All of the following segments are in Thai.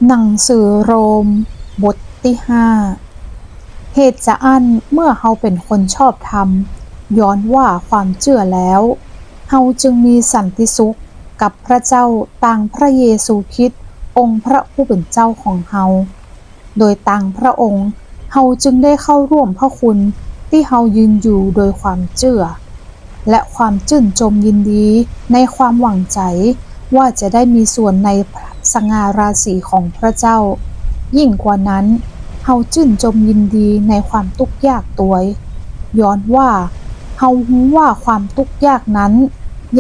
หนังสือโรมบทที่5เหตุจะอั้นเมื่อเฮาเป็นคนชอบธรรมย้อนว่าความเชื่อแล้วเฮาจึงมีสันติสุขกับพระเจ้าต่างพระเยซูคริสต์องค์พระผู้เป็นเจ้าของเฮาโดยต่างพระองค์เฮาจึงได้เข้าร่วมพระคุณที่เฮายืนอยู่โดยความเชื่อและความชื่นชมยินดีในความหวังใจว่าจะได้มีส่วนในสง่าราศีของพระเจ้ายิ่งกว่านั้นเฮาชื่นชมยินดีในความทุกข์ยากตัวยย้อนว่าเฮารู้ว่าความทุกข์ยากนั้น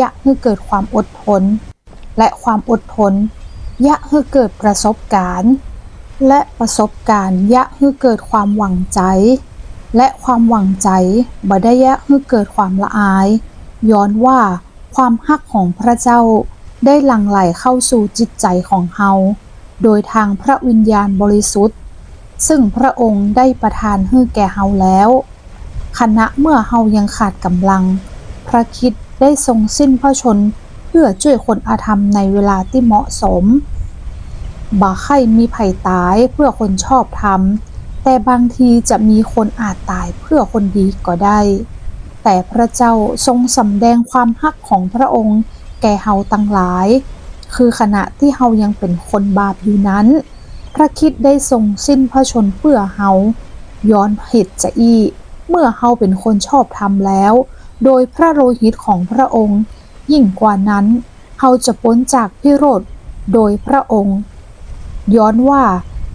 ยะให้เกิดความอดทนและความอดทนยะให้เกิดประสบการณ์และประสบการณ์ยะให้เกิดความหวังใจและความหวังใจบ่ได้ยะให้เกิดความละอายย้อนว่าความฮักของพระเจ้าได้หลั่งไหลเข้าสู่จิตใจของเฮาโดยทางพระวิญญาณบริสุทธิ์ซึ่งพระองค์ได้ประทานให้แก่เฮาแล้วขณะเมื่อเฮายังขาดกำลังพระคริสต์ได้ทรงสิ้นพระชนม์เพื่อช่วยคนอาธรรมในเวลาที่เหมาะสมบ่ใครมีไผตายเพื่อคนชอบธรรมแต่บางทีจะมีคนอาจตายเพื่อคนดีก็ได้แต่พระเจ้าทรงสำแดงความฮักของพระองค์แก่เฮาตั้งหลายคือขณะที่เฮายังเป็นคนบาปอยู่นั้นพระคริสต์ได้ทรงสิ้นพระชนม์เพื่อเฮาย้อนเหตุจะอีเมื่อเฮาเป็นคนชอบธรรมแล้วโดยพระโลหิตของพระองค์ยิ่งกว่านั้นเฮาจะพ้นจากพิโรธโดยพระองค์ย้อนว่า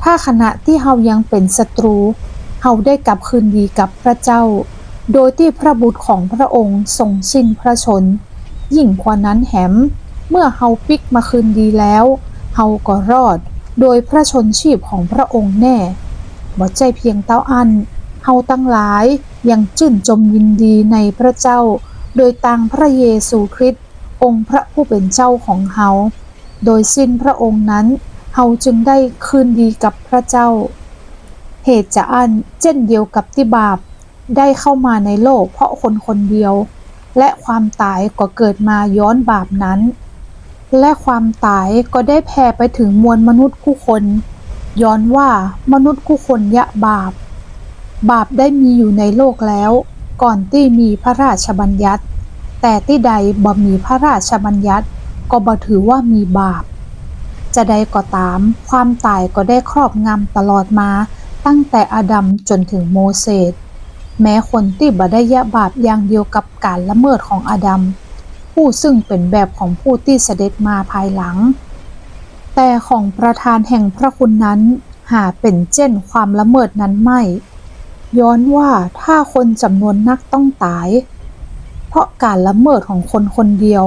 ถ้าขณะที่เฮายังเป็นศัตรูเฮาได้กลับคืนดีกับพระเจ้าโดยที่พระบุตรของพระองค์ทรงสิ้นพระชนม์ยิ่งกว่านั้นแหมเมื่อเฮาปิกมาคืนดีแล้วเฮาก็รอดโดยพระชนชีพของพระองค์แน่บ่ใจเพียงเต้าอันเฮาตั้งหลายยังชื่นชมยินดีในพระเจ้าโดยต่างพระเยซูคริสต์องค์พระผู้เป็นเจ้าของเฮาโดยสิ้นพระองค์นั้นเฮาจึงได้คืนดีกับพระเจ้าเหตุจะอันเช่นเดียวกับที่บาปได้เข้ามาในโลกเพราะคนคนเดียวและความตายก็เกิดมาย้อนบาปนั้นและความตายก็ได้แผ่ไปถึงมวลมนุษย์คู่คนย้อนว่ามนุษย์คู่คนยะบาปได้มีอยู่ในโลกแล้วก่อนที่มีพระราชบัญญัติแต่ที่ใดบ่มีพระราชบัญญัติก็บ่ถือว่ามีบาปจะใดก็ตามความตายก็ได้ครอบงำตลอดมาตั้งแต่อาดัมจนถึงโมเสสแม้คนที่บ่ได้ยะบาปอย่างเดียวกับการละเมิดของอาดัมผู้ซึ่งเป็นแบบของผู้ที่เสด็จมาภายหลังแต่ของประธานแห่งพระคุณนั้นหาเป็นเช่นความละเมิดนั้นไม่ย้อนว่าถ้าคนจำนวนนักต้องตายเพราะการละเมิดของคนคนเดียว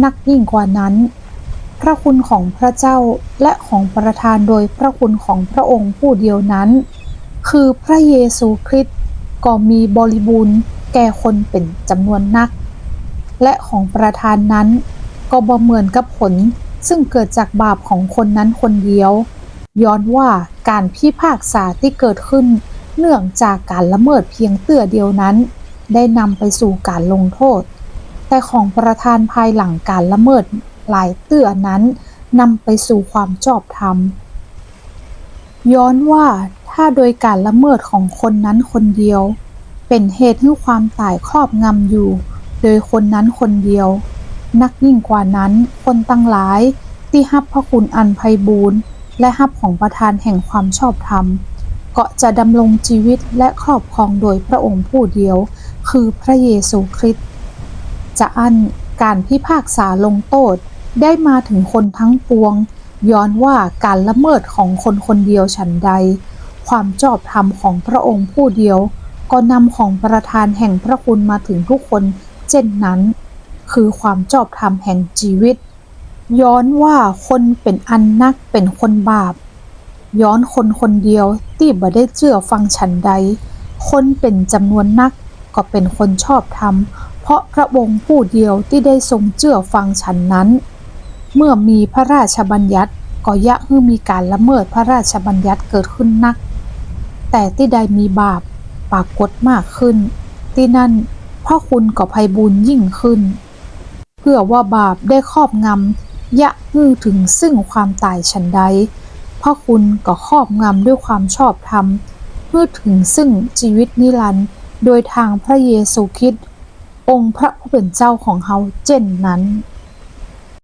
นักยิ่งกว่านั้นพระคุณของพระเจ้าและของประทานโดยพระคุณของพระองค์ผู้เดียวนั้นคือพระเยซูคริสต์ก็มีบริบูรณ์แก่คนเป็นจำนวนนักและของประทานนั้นก็บ่เหมือนกับผลซึ่งเกิดจากบาปของคนนั้นคนเดียวย้อนว่าการพิพากษาที่เกิดขึ้นเนื่องจากการละเมิดเพียงเตื้อเดียวนั้นได้นำไปสู่การลงโทษแต่ของประทานภายหลังการละเมิดหลายเตื้อนั้นนำไปสู่ความชอบธรรมย้อนว่าถ้าโดยการละเมิดของคนนั้นคนเดียวเป็นเหตุให้ความตายครอบงำอยู่โดยคนนั้นคนเดียวนักยิ่งกว่านั้นคนตั้งหลายที่รับพระคุณอันไพบูลย์และรับของประทานแห่งความชอบธรรมก็จะดำรงชีวิตและครอบครองโดยพระองค์ผู้เดียวคือพระเยซูคริสต์จะอันการพิพากษาลงโทษได้มาถึงคนทั้งปวงย้อนว่าการละเมิดของคนคนเดียวฉันใดความชอบธรรมของพระองค์ผู้เดียวก็นำของประทานแห่งพระคุณมาถึงทุกคนเช่นนั้นคือความชอบธรรมแห่งชีวิตย้อนว่าคนเป็นอันนักเป็นคนบาปย้อนคนคนเดียวที่บ่ได้เชื่อฟังฉันใดคนเป็นจำนวนนักก็เป็นคนชอบธรรมเพราะพระองค์ผู้เดียวที่ได้ทรงเชื่อฟังฉันนั้นเมื่อมีพระราชบัญญัติก็ยะให้มีการละเมิดพระราชบัญญัติเกิดขึ้นนักแต่ที่ใดมีบาปปรากฏมากขึ้นที่นั่นพระคุณก็ไพบูลย์ยิ่งขึ้นเพื่อว่าบาปได้ครอบงำยะให้ถึงซึ่งความตายฉันใด พระคุณก็ครอบงำด้วยความชอบธรรมเพื่อถึงซึ่งชีวิตนิรันดร์โดยทางพระเยซูคริสต์องค์พระผู้เป็นเจ้าของเฮาเช่นนั้น